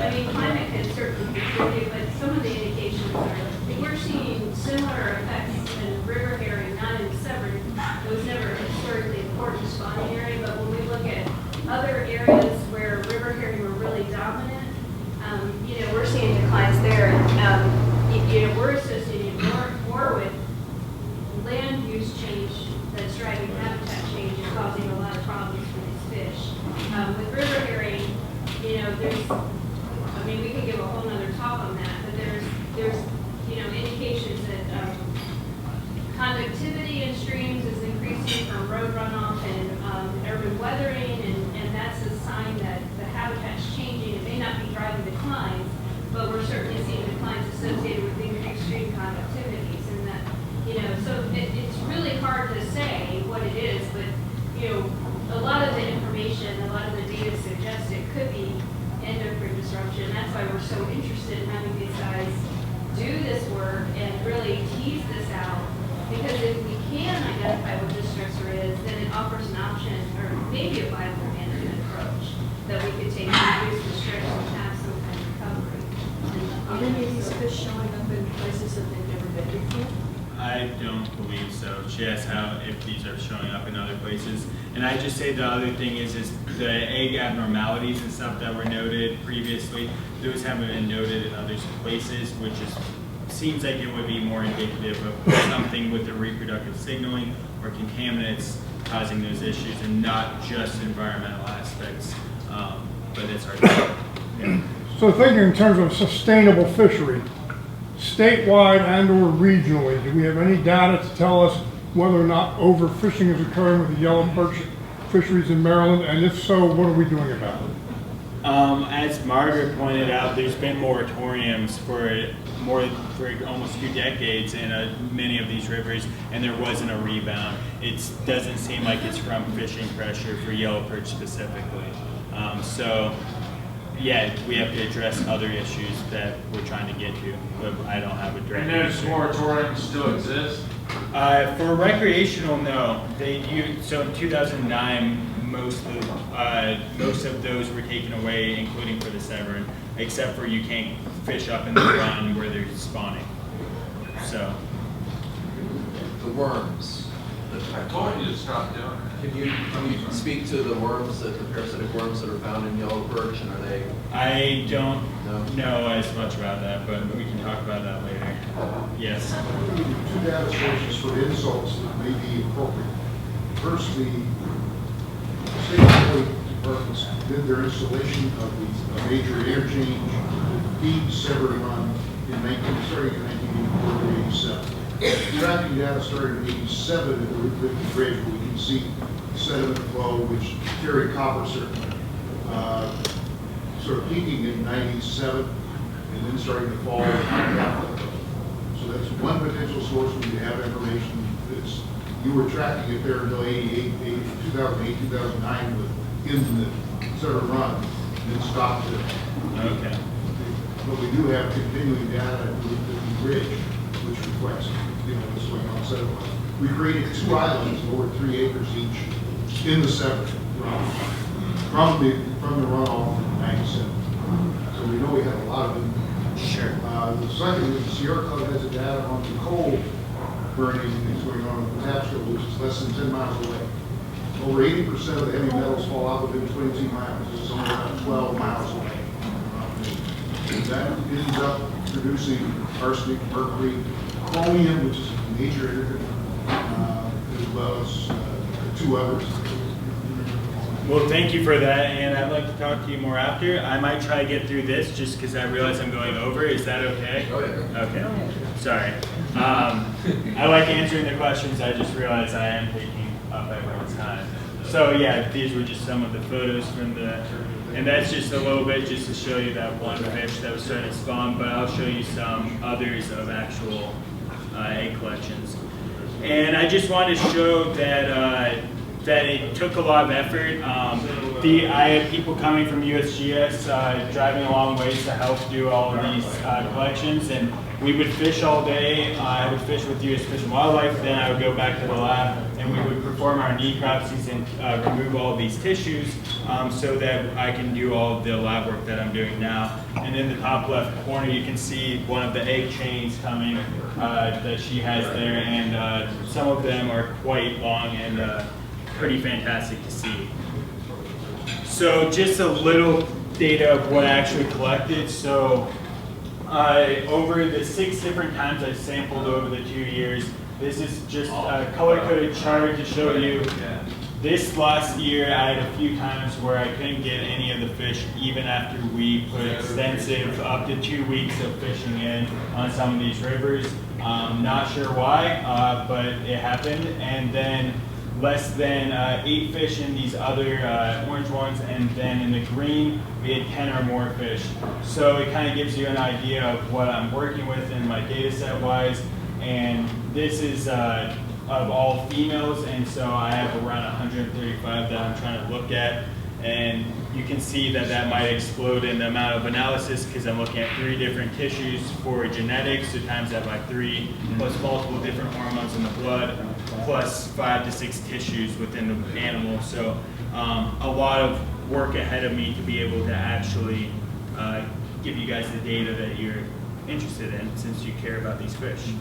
S1: I mean, climate can certainly contribute, but some of the indications are, we're seeing similar effects in river herring, not in Severn. It was never historically important spawning area, but when we look at other areas where river herring were really dominant, we're seeing declines there. We're associating more with land use change that's driving habitat change and causing a lot of problems for these fish. With river herring, we could give a whole nother talk on that, but there's indications that conductivity in streams is increasing from road runoff and urban weathering, and that's a sign that the habitat's changing. It may not be driving declines, but we're certainly seeing declines associated with increased stream conductivities, and that, so it's really hard to say what it is, but, a lot of the information, a lot of the data suggests it could be endocrine disruption. That's why we're so interested in having these guys do this work and really tease this out, because if we can identify what the stressor is, then it offers an option, or maybe a viable management approach that we could take to reduce the stress and have some kind of recovery.
S7: Are any of these fish showing up in places that they've never been before?
S3: I don't believe so. She asked if these are showing up in other places. And I just say the other thing is the egg abnormalities and stuff that were noted previously, those haven't been noted in other places, which seems like it would be more indicative of something with the reproductive signaling or contaminants causing those issues, and not just environmental aspects. But it's hard to say. Yeah.
S12: So thinking in terms of sustainable fishery, statewide and or regionally, do we have any data to tell us whether or not overfishing is occurring with the yellow perch fisheries in Maryland? And if so, what are we doing about it?
S3: As Margaret pointed out, there's been moratoriums for almost 2 decades in many of these rivers, and there wasn't a rebound. It doesn't seem like it's from fishing pressure for yellow perch specifically. Yeah, we have to address other issues that we're trying to get to, but I don't have a direct
S9: And those moratoriums still exist?
S3: For recreational, no. So in 2009, most of those were taken away, including for the Severn, except for you can't fish up in the run where they're spawning. So.
S8: The worms.
S9: I told you to stop doing it.
S8: Can you speak to the worms, the parasitic worms that are found in yellow perch, and are they?
S3: I don't know as much about that, but we can talk about that later. Yes.
S13: Two data sources for insults that may be appropriate. First, the state highway departments did their installation of the major interchange feed Severn Run starting in 1984 to 87. Tracking data started in 87 at the Route 50 bridge, where we can see sediment flow, which carried copper certainly, sort of peaking in 97 and then starting to fall. So that's one potential source where you have information. You were tracking it there until 2008, 2009 in the Severn Run, and then stopped it.
S3: Okay.
S13: But we do have continuing data at the Route 50 bridge, which reflects what's going on sediment. We created 2 islands over 3 acres each in the Severn from the runoff from 97. So we know we have a lot of them.
S3: Sure.
S13: The second is the Sierra Club has a data on the coal burning that's going on in Patapsco, which is less than 10 miles away. Over 80% of the heavy metals fall out within 22 miles. This is only about 12 miles away. That ends up producing arsenic, mercury, chromium, which is a major irritant, as well as 2 others.
S3: Well, thank you for that, and I'd like to talk to you more after. I might try to get through this just because I realize I'm going over. Is that okay?
S8: Oh, yeah.
S3: Okay. Sorry. I like answering the questions. I just realized I am taking up everyone's time. So yeah, these were just some of the photos from the, and that's just a little bit just to show you that one fish that was starting to spawn, but I'll show you some others of actual egg collections. And I just wanted to show that that it took a lot of effort. I had people coming from USGS driving a long ways to help do all of these collections, and we would fish all day. I would fish with US Fish and Wildlife, then I would go back to the lab and we would perform our necropsies and remove all of these tissues so that I can do all of the lab work that I'm doing now. And in the top left corner you can see one of the egg chains coming that she has there, and some of them are quite long and pretty fantastic to see. So just a little data of what I actually collected. So over the 6 different times I sampled over the 2 years, this is just a color-coded chart to show you. This last year I had a few times where I couldn't get any of the fish even after we put extensive up to 2 weeks of fishing in on some of these rivers. Not sure why, but it happened. And then less than 8 fish in these other orange ones, and then in the green we had 10 or more fish. So it kind of gives you an idea of what I'm working with in my data set wise. And this is of all females, and so I have around 135 that I'm trying to look at. And you can see that that might explode in the amount of analysis because I'm looking at 3 different tissues for genetics, so times that by 3, plus multiple different hormones in the blood, plus 5 to 6 tissues within the animal. So a lot of work ahead of me to be able to actually give you guys the data that you're interested in, since you care about these fish.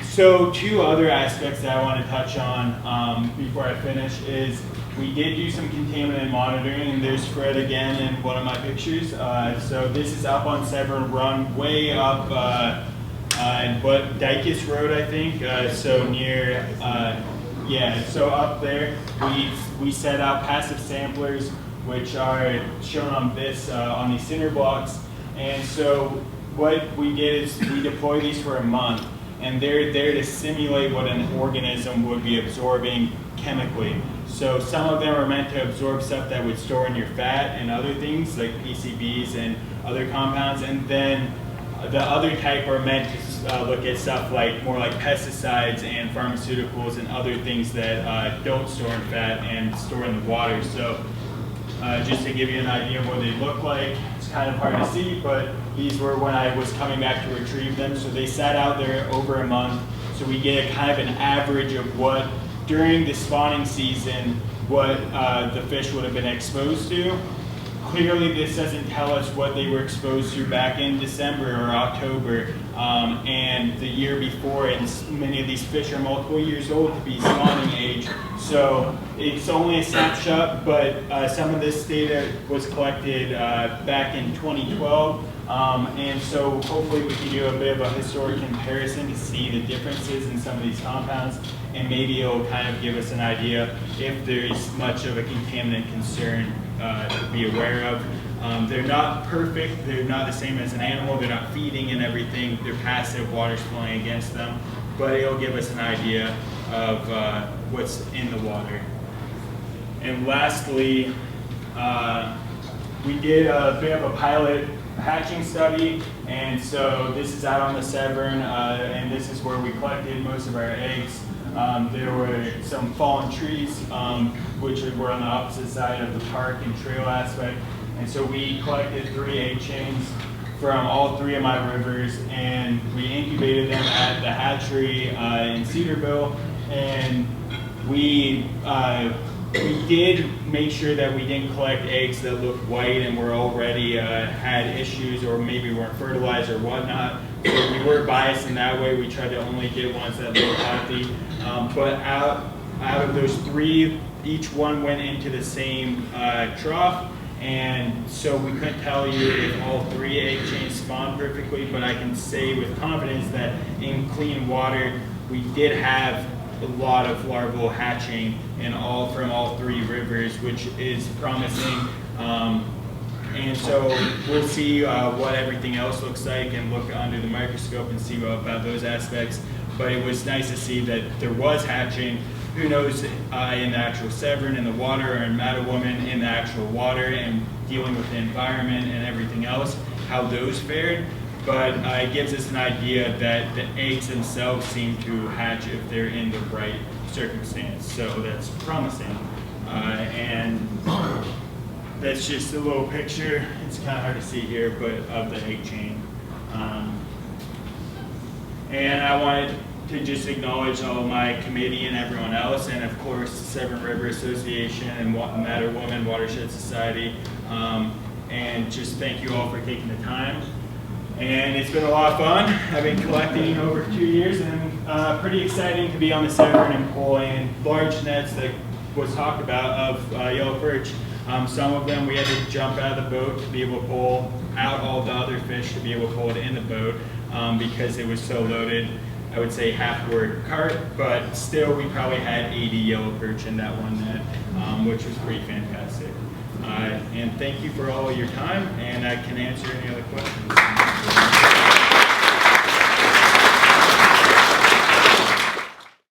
S3: So 2 other aspects that I want to touch on before I finish is we did do some containment and monitoring, and there's Fred again in one of my pictures. So this is up on Severn Run, way up Dykes Road, I think. So near, yeah, so up there we set out passive samplers, which are shown on this on these cinder blocks. And so what we did is we deploy these for a month, and they're there to simulate what an organism would be absorbing chemically. So some of them are meant to absorb stuff that would store in your fat and other things like PCBs and other compounds, and then the other type are meant to look at stuff like more like pesticides and pharmaceuticals and other things that don't store in fat and store in the water. So just to give you an idea of what they look like, it's kind of hard to see, but these were when I was coming back to retrieve them. So they sat out there over a month, so we get a kind of an average of what during the spawning season what the fish would have been exposed to. Clearly this doesn't tell us what they were exposed to back in December or October and the year before, and many of these fish are multiple years old to be spawning age. So it's only a snapshot, but some of this data was collected back in 2012. And so hopefully we can do a bit of a historic comparison to see the differences in some of these compounds, and maybe it'll kind of give us an idea if there's much of a contaminant concern to be aware of. They're not perfect, they're not the same as an animal, they're not feeding and everything, they're passive, water's flowing against them, but it'll give us an idea of what's in the water. And lastly, we did a bit of a pilot hatching study, and so this is out on the Severn, and this is where we collected most of our eggs. There were some fallen trees, which were on the opposite side of the park and trail aspect, and so we collected 3 egg chains from all 3 of my rivers, and we incubated them at the hatchery in Cedarville, and we did make sure that we didn't collect eggs that looked white and were already had issues or maybe weren't fertilized or whatnot. So we were biased in that way. We tried to only get ones that looked healthy. But out of those 3, each one went into the same trough. And so we couldn't tell you if all 3 egg chains spawned perfectly, but I can say with confidence that in clean water, we did have a lot of larval hatching from all 3 rivers, which is promising. And so we'll see what everything else looks like and look under the microscope and see about those aspects. But it was nice to see that there was hatching. Who knows in the actual Severn in the water, or in Mattawoman in the actual water, and dealing with the environment and everything else, how those fared. But it gives us an idea that the eggs themselves seem to hatch if they're in the right circumstance. So that's promising. And that's just a little picture. It's kind of hard to see here, but of the egg chain. And I wanted to just acknowledge all my committee and everyone else, and of course the Severn River Association and Mattawoman Watershed Society. And just thank you all for taking the time. And it's been a lot of fun. I've been collecting over 2 years, and pretty exciting to be on the Severn and pulling large nets that was talked about of yellow perch. Some of them we had to jump out of the boat to be able to pull out all the other fish to be able to pull it in the boat because it was so loaded. I would say half-board cart, but still we probably had 80 yellow perch in that one net, which was pretty fantastic. And thank you for all your time, and I can answer any other questions.